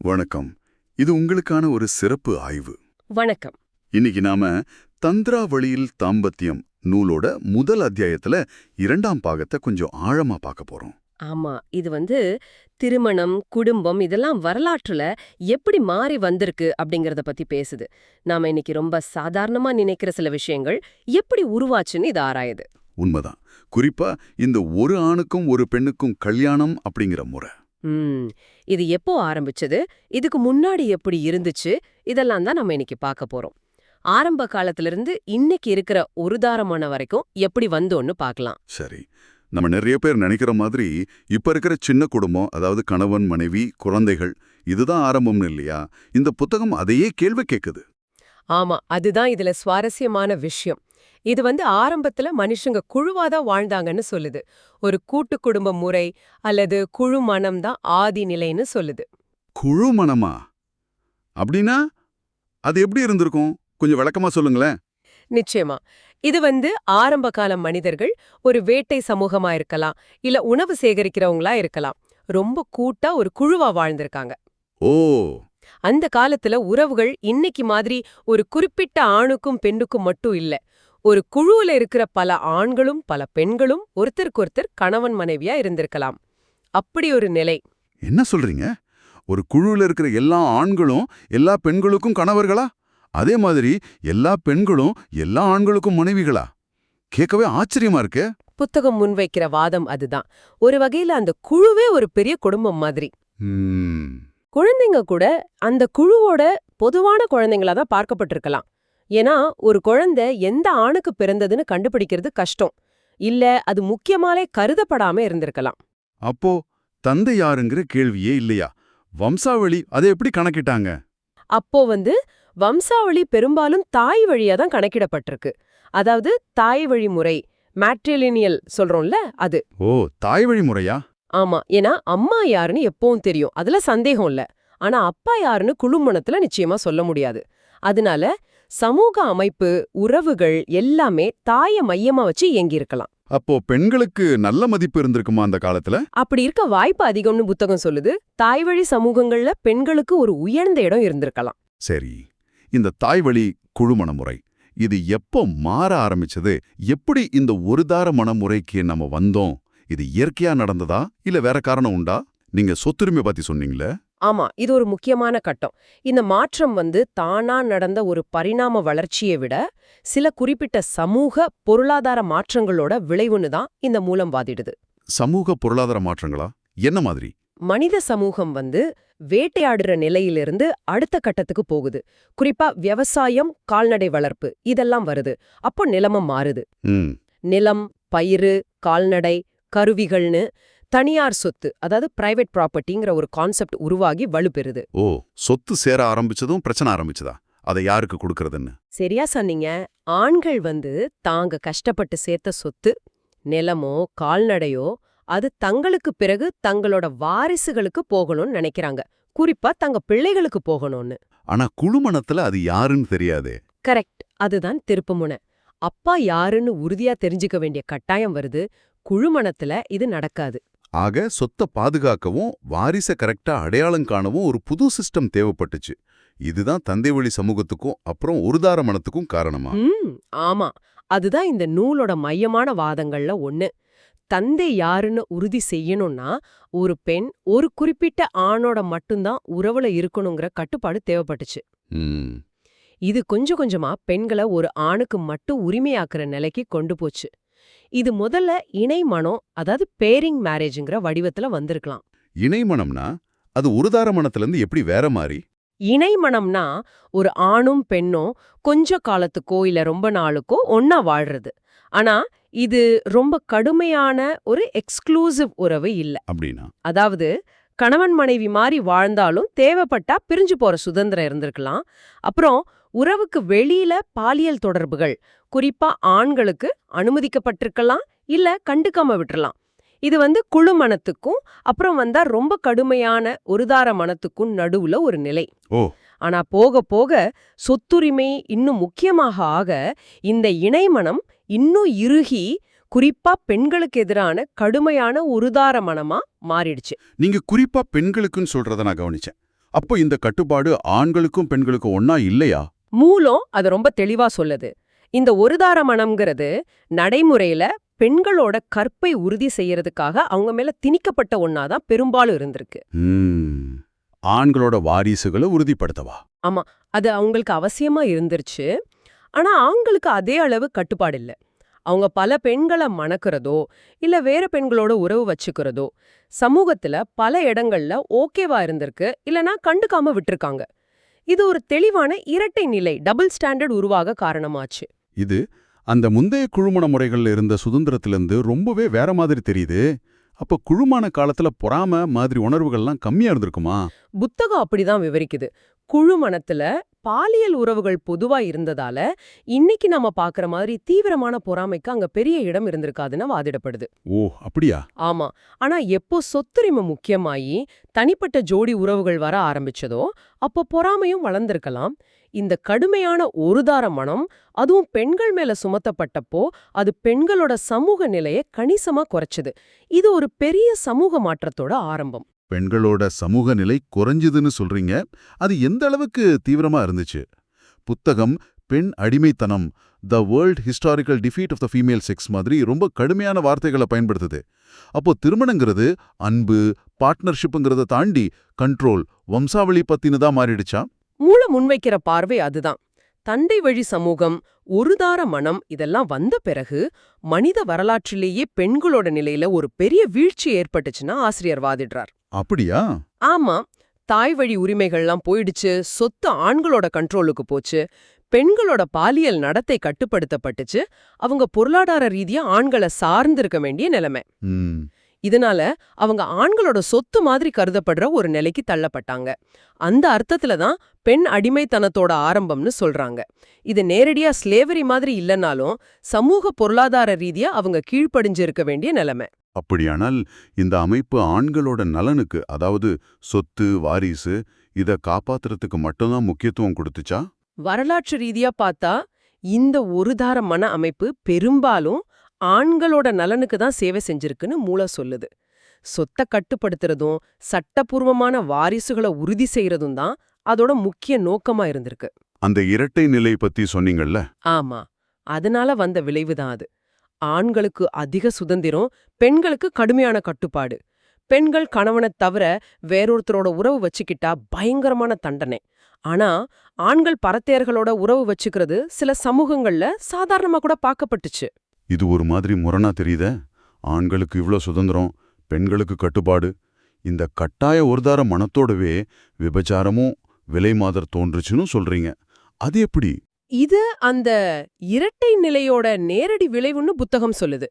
வணக்கம். இது உங்களுக்கான ஒரு சிறப்பு ஆய்வு. வணக்கம். இன்னைக்கு நாம தந்திரா வழியில் தாம்பத்தியம் நூலோட முதல் அத்தியாயத்துல 2ஆம் பாகத்தை கொஞ்சம் ஆழமா பார்க்க போறோம். ஆமா, இது திருமணம், குடும்பம் இதெல்லாம் வரலாற்றுல எப்படி மாறி வந்திருக்கு அப்படிங்கறத பத்தி பேசுது. நாம இன்னைக்கு ரொம்ப சாதாரணமா நினைக்கிற சில விஷயங்கள் எப்படி உருவாச்சுன்னு இது ஆராயுது. உண்மைதான். குறிப்பா இந்த ஒரு ஆணுக்கும் ஒரு பெண்ணுக்கும் கல்யாணம் அப்படிங்கிற முறை. இது எப்போ ஆரம்பிச்சது, இதுக்கு முன்னாடி எப்படி இருந்துச்சு, இதெல்லாம் தான் நம்ம இன்னைக்கு பார்க்க போறோம். ஆரம்ப காலத்திலிருந்து இன்னைக்கு இருக்கிற ஒருதாரமான வரைக்கும் எப்படி வந்தோன்னு பார்க்கலாம். சரி, நம்ம நிறைய பேர் நினைக்கிற மாதிரி இப்ப இருக்கிற சின்ன குடும்பம், அதாவது கணவன் மனைவி குழந்தைகள், இதுதான் ஆரம்பம்னு இல்லையா? இந்த புத்தகம் அதையே கேள்வி கேட்குது. ஆமா, அதுதான் இதுல சுவாரஸ்யமான விஷயம். இது ஆரம்பத்துல மனுஷங்க குழுவாதான் வாழ்ந்தாங்கன்னு சொல்லுது. ஒரு கூட்டு குடும்ப முறை அல்லது குழு மனம் தான் ஆதி நிலைன்னு சொல்லுது. குழு மனமா? அப்படின்னா அது எப்படி இருந்திருக்கும்? கொஞ்சம் விளக்கமா சொல்லுங்களேன். நிச்சயமா. இது ஆரம்ப கால மனிதர்கள் ஒரு வேட்டை சமூகமா இருக்கலாம், இல்ல உணவு சேகரிக்கிறவங்களா இருக்கலாம். ரொம்ப கூட்டா ஒரு குழுவா வாழ்ந்திருக்காங்க. ஓ. அந்த காலத்துல உறவுகள் இன்னைக்கு மாதிரி ஒரு குறிப்பிட்ட ஆணுக்கும் பெண்ணுக்கும் மட்டும் இல்ல. ஒரு குழுவுல இருக்கிற பல ஆண்களும் பல பெண்களும் ஒருத்தருக்கொருத்தர் கணவன் மனைவியா இருந்திருக்கலாம். அப்படி ஒரு நிலை. என்ன சொல்றீங்க? ஒரு குழுல இருக்கிற எல்லா ஆண்களும் எல்லா பெண்களுக்கும் கணவர்களா? அதே மாதிரி எல்லா பெண்களும் எல்லா ஆண்களுக்கும் மனைவிகளா? கேட்கவே ஆச்சரியமா இருக்கே. புத்தகம் முன்வைக்கிற வாதம் அதுதான். ஒரு வகையில அந்த குழுவே ஒரு பெரிய குடும்பம் மாதிரி. குழந்தைங்க கூட அந்த குழுவோட பொதுவான குழந்தைங்களா தான் பார்க்கப்பட்டிருக்கலாம். ஏன்னா ஒரு குழந்தை எந்த ஆணுக்கு பிறந்ததுன்னு கண்டுபிடிக்கிறது கஷ்டம். இல்ல அது முக்கியமாலே கருதப்படாம இருந்திருக்கலாம். அப்போ தந்தை யாருங்கிற கேள்வியே இல்லையா? வம்சாவளி அதை எப்படி கணக்கிட்டாங்க? அப்போ வம்சாவளி பெரும்பாலும் தாய் வழியா தான் கணக்கிடப்பட்டிருக்கு. அதாவது தாய் வழி முறை, மேட்ரிலினியல் சொல்றோம்ல அது. ஓ, தாய் வழி முறையா? ஆமா, ஏன்னா அம்மா யாருன்னு எப்பவும் தெரியும், அதுல சந்தேகம் இல்ல. ஆனா அப்பா யாருன்னு குழுமணத்துல நிச்சயமா சொல்ல முடியாது. அதனால சமூக அமைப்பு, உறவுகள் எல்லாமே தாய மையமா வச்சு இயங்கியிருக்கலாம். அப்போ பெண்களுக்கு நல்ல மதிப்பு இருந்திருக்குமா அந்த காலத்துல? அப்படி இருக்க வாய்ப்பு அதிகம்னு புத்தகம் சொல்லுது. தாய்வழி சமூகங்கள்ல பெண்களுக்கு ஒரு உயர்ந்த இடம் இருந்திருக்கலாம். சரி, இந்த தாய்வழி குழுமண முறை இது எப்போ மாற ஆரம்பிச்சது? எப்படி இந்த ஒருதார மனமுறைக்கு நம்ம வந்தோம்? இது இயற்கையா நடந்ததா இல்ல வேற காரணம் உண்டா? நீங்க சொத்துரிமை பத்தி சொன்னீங்களே. ஆமா, இது ஒரு முக்கியமான கட்டம். இந்த மாற்றம் தானா நடந்த ஒரு பரிணாம வளர்ச்சியை விட சில குறிப்பிட்ட சமூக பொருளாதார மாற்றங்களோட விளைவுன்னு தான் இந்த மூலம் வாதிடுது. சமூக பொருளாதார மாற்றங்களா? என்ன மாதிரி? மனித சமூகம் வேட்டையாடுற நிலையிலிருந்து அடுத்த கட்டத்துக்கு போகுது. குறிப்பா விவசாயம், கால்நடை வளர்ப்பு இதெல்லாம் வருது. அப்போ நிலமும் மாறுது. நிலம், பயிறு, கால்நடை, கருவிகள்னு தனியார் சொத்து, அதாவது பிரைவேட் ப்ராப்பர்ட்டிங்கிற ஒரு கான்செப்ட் உருவாகி வலுப்பெறுது. ஓ, சொத்து சேர ஆரம்பிச்சதும் பிரச்சனை ஆரம்பிச்சதா? அதை யாருக்கு கொடுக்கறதுன்னு? சரியா சொன்னீங்க. ஆண்கள் தாங்க கஷ்டப்பட்டு சேர்த்த சொத்து, நிலமோ கால்நடையோ அது தங்களுக்கு பிறகு தங்களோட வாரிசுகளுக்கு போகணும்னு நினைக்கிறாங்க. குறிப்பா தங்க பிள்ளைகளுக்கு போகணும்னு. ஆனா குழுமணத்துல அது யாருன்னு தெரியாதே. கரெக்ட், அதுதான் திருப்புமுனை. அப்பா யாருன்னு உறுதியா தெரிஞ்சுக்க வேண்டிய கட்டாயம் வருது. குழுமணத்துல இது நடக்காது. ஆக சொத்தை பாதுகாக்கவும் வாரிசை கரெக்டா அடையாளம் காணவும் ஒரு புது சிஸ்டம் தேவைப்பட்டுச்சு. இதுதான் தந்தை வழி சமூகத்துக்கும் அப்புறம் ஒருதார மனத்துக்கும் காரணமா? ஆமா, அதுதான் இந்த நூலோட மையமான வாதங்கள்ல ஒண்ணு. தந்தை யாருன்னு உறுதி செய்யணும்னா ஒரு பெண் ஒரு குறிப்பிட்ட ஆணோட மட்டும்தான் உறவுல இருக்கணுங்கிற கட்டுப்பாடு தேவைப்பட்டுச்சு. இது கொஞ்சம் கொஞ்சமா பெண்களை ஒரு ஆணுக்கு மட்டும் உரிமையாக்குற நிலைக்கு கொண்டு போச்சு. இது முதல்ல இணை மனம், அதாவது பேரிங் மேரேஜ்ங்கிற வடிவத்துல வந்திருக்கலாம். இணை மனம்னா அது ஒருதார மனத்துல இருந்து எப்படி வேற மாதிரி? இணை மனம்னா ஒரு ஆணும் பெண்ணும் கொஞ்ச காலத்துக்கோ இல்ல ரொம்ப நாளுக்கோ ஒன்னா வாழ்றது. ஆனா இது ரொம்ப கடுமையான ஒரு எக்ஸ்க்ளூசிவ் உறவு இல்ல. அப்படின்னா அதாவது கணவன் மனைவி மாதிரி வாழ்ந்தாலும் தேவைப்பட்டா பிரிஞ்சு போற சுதந்திரம் இருந்திருக்கலாம். அப்புறம் உறவுக்கு வெளியில பாலியல் தொடர்புகள், குறிப்பா ஆண்களுக்கு அனுமதிக்கப்பட்டிருக்கலாம், இல்ல கண்டுக்காம விட்டுறலாம். இது குழு மனத்துக்கும் அப்புறம் ரொம்ப கடுமையான ஒருதார மனத்துக்கும் நடுவுல ஒரு நிலை. ஆனா போக போக சொத்துரிமை இன்னும் முக்கியமாக ஆக இந்த இணைமனம் இன்னும் இறுகி குறிப்பா பெண்களுக்கு எதிரான கடுமையான ஒருதார மனமா மாறிடுச்சு. நீங்க குறிப்பா பெண்களுக்குன்னு சொல்றத நான் கவனிச்சேன். அப்போ இந்த கட்டுப்பாடு ஆண்களுக்கும் பெண்களுக்கும் ஒண்ணா இல்லையா? மூலம் அது ரொம்ப தெளிவா சொல்லுது. இந்த ஒருதார மனம்ங்கிறது நடைமுறையில பெண்களோட கற்பை உறுதி செய்யறதுக்காக அவங்க மேல திணிக்கப்பட்ட ஒன்னாதான் பெரும்பாலும் இருந்திருக்கு. ஆண்களோட வாரிசுகளை உறுதிப்படுத்தவா? ஆமா, அது அவங்களுக்கு அவசியமா இருந்துருச்சு. ஆனா ஆண்களுக்கு அதே அளவு கட்டுப்பாடு இல்ல. அவங்க பல பெண்களை மணக்கிறதோ இல்ல வேற பெண்களோட உறவு வச்சுக்கிறதோ சமூகத்துல பல இடங்கள்ல ஓகேவா இருந்திருக்கு, இல்லனா கண்டுக்காம விட்டுருக்காங்க. இது ஒரு தெளிவான இரட்டை நிலை, டபுள் ஸ்டாண்டர்ட் உருவாக காரணமாச்சு. இது அந்த முந்தைய குழுமண முறைகள்ல இருந்த சுதந்திரத்திலிருந்து ரொம்பவே வேற மாதிரி தெரியுது. அப்ப குழுமான காலத்துல பொறாம மாதிரி உணர்வுகள்லாம் கம்மியா இருந்திருக்குமா? புத்தகம் அப்படிதான் விவரிக்குது. குழுமணத்துல பாலியல் உறவுகள் பொதுவா இருந்ததால இன்னைக்கு நாம பாக்குற மாதிரி தீவிரமான பொறாமைக்கு அங்க பெரிய இடம் இருந்திருக்காதுன்னு வாதிடப்படுது. ஓ, அப்படியா? ஆமா. ஆனா எப்போ சொத்துரிமை முக்கியமாயி தனிப்பட்ட ஜோடி உறவுகள் வர ஆரம்பிச்சதோ அப்போ பொறாமையும் வளர்ந்திருக்கலாம். இந்த கடுமையான ஒருதார மனம் அதுவும் பெண்கள் மேல சுமத்தப்பட்டப்போ அது பெண்களோட சமூக நிலையை கணிசமா குறைச்சது. இது ஒரு பெரிய சமூக மாற்றத்தோட ஆரம்பம். பெண்களோட சமூக நிலை குறைஞ்சுதுன்னு சொல்றீங்க. அது எந்த அளவுக்கு தீவிரமா இருந்துச்சு? புத்தகம் பெண் அடிமைத்தனம், the world historical defeat of the female sex மாதிரி ரொம்ப கடுமையான வார்த்தைகளை பயன்படுத்துது. அப்போ திருமணங்கிறது அன்பு, பார்ட்னர்ஷிப்புங்கிறத தாண்டி கண்ட்ரோல், வம்சாவளி பத்தின்னு தான் மாறிடுச்சா? மூல முன்வைக்கிற பார்வை அதுதான். தண்டை வழி சமூகம், ஒருதார மனம் இதெல்லாம் வந்த பிறகு மனித வரலாற்றிலேயே பெண்களோட நிலையில ஒரு பெரிய வீழ்ச்சி ஏற்பட்டுச்சுன்னா ஆசிரியர் வாதிடுறார். அப்படியா? ஆமா, தாய் வழி உரிமைகள்லாம் போயிடுச்சு, சொத்து ஆண்களோட கண்ட்ரோலுக்கு போச்சு, பெண்களோட பாலியல் நடத்தை கட்டுப்படுத்தப்பட்டுச்சு, அவங்க பொருளாதார ரீதியா ஆண்களை சார்ந்திருக்க வேண்டிய நிலைமை. இதனால அவங்க ஆண்களோட சொத்து மாதிரி கருதப்படுற ஒரு நிலைக்கு தள்ளப்பட்டாங்க. அந்த அர்த்தத்துல தான் பெண் அடிமைத்தனத்தோட ஆரம்பம்னு சொல்றாங்க. இது நேரடியா ஸ்லேவரி மாதிரி இல்லைனாலும் சமூக பொருளாதார ரீதியா அவங்க கீழ்ப்படிஞ்சு இருக்க வேண்டிய நிலைமை. அப்படியானால் இந்த அமைப்பு ஆண்களோட நலனுக்கு, அதாவது சொத்து, வாரிசு இத காப்பாத்துறதுக்கு மட்டும்தான் முக்கியத்துவம் கொடுத்துச்சா? வரலாற்று ரீதியா பார்த்தா இந்த ஒருதார மன அமைப்பு பெரும்பாலும் ஆண்களோட நலனுக்கு தான் சேவை செஞ்சிருக்குன்னு மூல சொல்லுது. சொத்தை கட்டுப்படுத்துறதும் சட்டப்பூர்வமான வாரிசுகளை உறுதி செய்யறதும் தான் அதோட முக்கிய நோக்கமா இருந்திருக்கு. அந்த இரட்டை நிலை பத்தி சொன்னீங்கல்ல? ஆமா, அதனால வந்த விளைவுதான் அது. ஆண்களுக்கு அதிக சுதந்திரம், பெண்களுக்கு கடுமையான கட்டுப்பாடு. பெண்கள் கணவனை தவிர வேறொருத்தரோட உறவு வச்சுக்கிட்டா பயங்கரமான தண்டனை. ஆனா ஆண்கள் பரத்தையர்களோட உறவு வச்சுக்கிறது சில சமூகங்கள்ல சாதாரணமா கூட பார்க்கப்பட்டுச்சு. இது ஒரு மாதிரி முரணா தெரியுதே. ஆண்களுக்கு இவ்ளோ சுதந்திரம், பெண்களுக்கு கட்டுப்பாடு. இந்த கட்டாய ஒருதார மனத்தோடவே விபச்சாரமும் விலை மாதர் தோன்றுச்சுன்னு சொல்றீங்க. அது எப்படி? இது அந்த இரட்டை நிலையோட நேரடி விளைவுன்னு புத்தகம் சொல்லுது.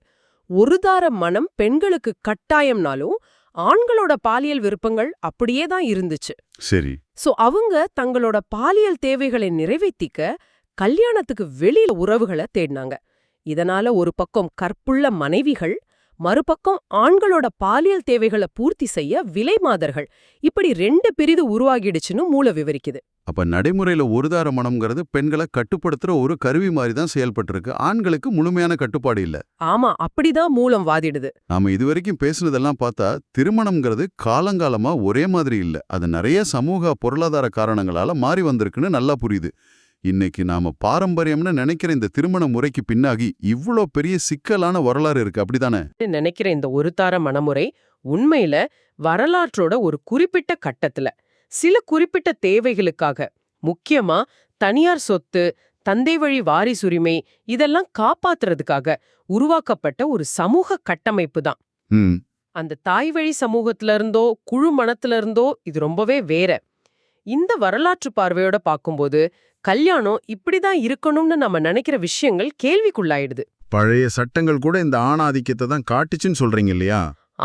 ஒருதார மனம் பெண்களுக்கு கட்டாயம்னாலும் ஆண்களோட பாலியல் விருப்பங்கள் அப்படியே தான் இருந்துச்சு. சரி. சோ அவங்க தங்களோட பாலியல் தேவைகளை நிறைவேற்றிக்க கல்யாணத்துக்கு வெளியில உறவுகளை தேடினாங்க. இதனால ஒரு பக்கம் கற்புள்ள மனைவிகள், மறுபக்கம் ஆண்களோட பாலியல் தேவைகளை பூர்த்தி செய்ய விலைமாதர்கள், இப்படி 2 பிரிவு உருவாகிடுச்சுன்னு மூல விவரிக்குது. அப்ப நடைமுறையில ஒருதார மனம்ங்கிறது பெண்களை கட்டுப்படுத்துற ஒரு கருவி மாதிரி தான் செயல்பட்டிருக்கு. ஆண்களுக்கு முழுமையான கட்டுப்பாடு இல்ல. ஆமா, அப்படிதான் மூலம் வாதிடுது. நாம இதுவரைக்கும் பேசுனதெல்லாம் பார்த்தா திருமணம்ங்கிறது காலங்காலமா ஒரே மாதிரி இல்ல. அது நிறைய சமூக பொருளாதார காரணங்களால மாறி வந்திருக்குன்னு நல்லா புரியுது. இன்னைக்கு நாம பாரம்பரியம்னு நினைக்கிற இந்த திருமண முறைக்கு பின்னாகி இவ்ளோ பெரிய சிக்கலான வரலாறு இருக்கு, அப்படிதானே? நினைக்கிற இந்த ஒருதார மனமுறை உண்மையில வரலாற்றோட ஒரு குறிப்பிட்ட கட்டத்துல சில குறிப்பிட்ட தேவைகளுக்காக, முக்கியமா தனியார் சொத்து, தந்தை வழி வாரிசுரிமை இதெல்லாம் காப்பாத்துறதுக்காக உருவாக்கப்பட்ட ஒரு சமூக கட்டமைப்பு தான். அந்த தாய் வழி சமூகத்துல இருந்தோ குழு மனத்துல இருந்தோ இது ரொம்பவே வேற. இந்த வரலாற்று பார்வையோட பார்க்கும்போது கல்யாணம் இப்படிதான் இருக்கணும்னு நம்ம நினைக்கிற விஷயங்கள் கேள்விக்குள்ளாயிடுது. பழைய சட்டங்கள் கூட இந்த ஆணாதிக்கத்தை தான் காட்டுச்சுன்னு சொல்றீங்க இல்லையா?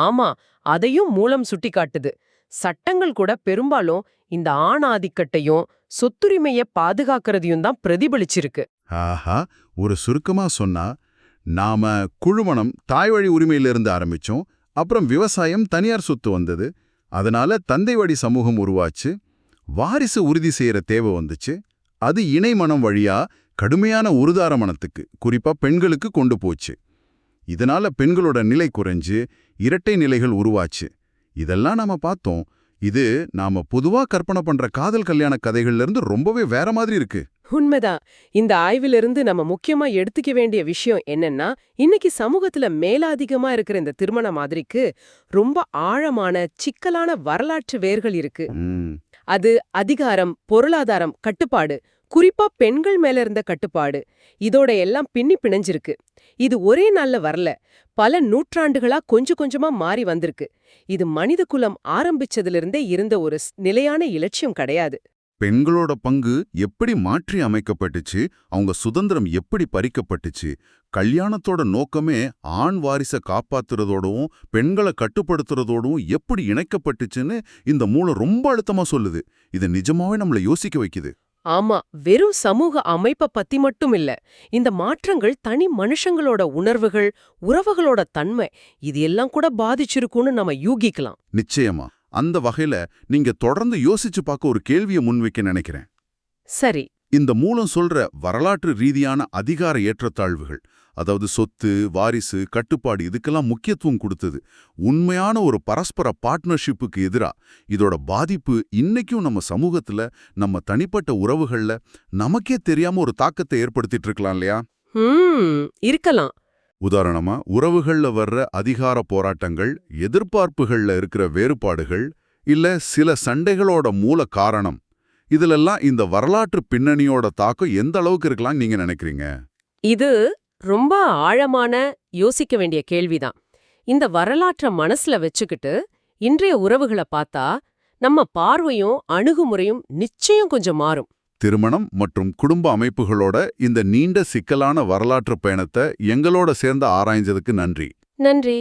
ஆமா, அதையும் மூலம் சுட்டி காட்டுது. சட்டங்கள் கூட பெரும்பாலும் இந்த ஆணாதிக்கட்டையும் சொத்துரிமைய பாதுகாக்கிறதையும் தான் பிரதிபலிச்சிருக்கு. ஆஹா, ஒரு சுருக்கமா சொன்னா, நாம குழுமணம் தாய் வழி உரிமையிலிருந்து ஆரம்பிச்சோம். அப்புறம் விவசாயம், தனியார் சொத்து வந்தது. அதனால தந்தை வழி சமூகம் உருவாச்சு. வாரிசு உறுதி செய்யற தேவை வந்துச்சு. அது இணை மனம் வழியா கடுமையான ஒருதார மனத்துக்கு, குறிப்பா பெண்களுக்கு கொண்டு போச்சு. இதனால பெண்களோட நிலை குறைஞ்சு இரட்டை நிலைகள் உருவாச்சு. இதெல்லாம் நாம பார்த்தோம். இது நாம பொதுவா கற்பனை பண்ற காதல் கல்யாண கதைகள்ல இருந்து ரொம்பவே வேற மாதிரி இருக்கு. உண்மைதான். இந்த ஆய்விலிருந்து நம்ம முக்கியமா எடுத்துக்க வேண்டிய விஷயம் என்னன்னா, இன்னைக்கு சமூகத்துல மேலாதிகமா இருக்கிற இந்த திருமண மாதிரிக்கு ரொம்ப ஆழமான சிக்கலான வரலாற்று வேர்கள் இருக்கு. ம், அது அதிகாரம், பொருளாதாரம், கட்டுப்பாடு, குறிப்பா பெண்கள் மேல இருந்த கட்டுப்பாடு, இதோட எல்லாம் பின்னி பிணைஞ்சிருக்கு. இது ஒரே நாள்ல வரல, பல நூற்றாண்டுகளா கொஞ்சம் கொஞ்சமா மாறி வந்திருக்கு. இது மனித குலம் ஆரம்பிச்சதிலிருந்தே இருந்த ஒரு நிலையான இலட்சியம் கிடையாது. பெண்களோட பங்கு எப்படி மாற்றி அமைக்கப்பட்டுச்சு, அவங்க சுதந்திரம் எப்படி பறிக்கப்பட்டுச்சு, கல்யாணத்தோட நோக்கமே ஆண் வாரிசை காப்பாத்துறதோடவும் பெண்களை கட்டுப்படுத்துறதோடவும் எப்படி இணைக்கப்பட்டுச்சுன்னு இந்த மூலம் ரொம்ப அழுத்தமா சொல்லுது. இது நிஜமாவே நம்மள யோசிக்க வைக்குது. ஆமா, வெறும் சமூக அமைப்ப பத்தி மட்டும் இல்ல. இந்த மாற்றங்கள் தனி மனுஷங்களோட உணர்வுகள், உறவுகளோட தன்மை, இது எல்லாம் கூட பாதிச்சிருக்கும்னு நம்ம யூகிக்கலாம். நிச்சயமா. அந்த வகையில நீங்க தொடர்ந்து யோசிச்சு பார்க்க ஒரு கேள்வியை முன்வைக்க நினைக்கிறேன். சரி. இந்த மூலம் சொல்ற வரலாற்று ரீதியான அதிகார ஏற்றத்தாழ்வுகள், அதாவது சொத்து, வாரிசு, கட்டுப்பாடு, இதுக்கெல்லாம் முக்கியத்துவம் கொடுத்தது உண்மையான ஒரு பரஸ்பர பார்ட்னர்ஷிப்புக்கு எதிரா இதோட பாதிப்பு இன்னைக்கும் நம்ம சமூகத்துல, நம்ம தனிப்பட்ட உறவுகள்ல நமக்கே தெரியாம ஒரு தாக்கத்தை ஏற்படுத்திட்டு இருக்கலாம் இல்லையா? இருக்கலாம். உதாரணமா, உறவுகள்ல வர்ற அதிகார போராட்டங்கள், எதிர்பார்ப்புகள்ல இருக்கிற வேறுபாடுகள், இல்ல சில சண்டைகளோட மூல காரணம், இதுலெல்லாம் இந்த வரலாற்று பின்னணியோட தாக்கம் எந்த அளவுக்கு இருக்கலாம் நீங்க நினைக்கிறீங்க? இது ரொம்ப ஆழமான, யோசிக்க வேண்டிய கேள்விதான். இந்த வரலாற்ற மனசுல வச்சுக்கிட்டு இன்றைய உறவுகளை பார்த்தா நம்ம பார்வையும் அணுகுமுறையும் நிச்சயம் கொஞ்சம் மாறும். திருமணம் மற்றும் குடும்ப அமைப்புகளோட இந்த நீண்ட சிக்கலான வரலாற்று பயணத்தை எங்களோட சேர்ந்து ஆராய்ஞ்சதுக்கு நன்றி. நன்றி.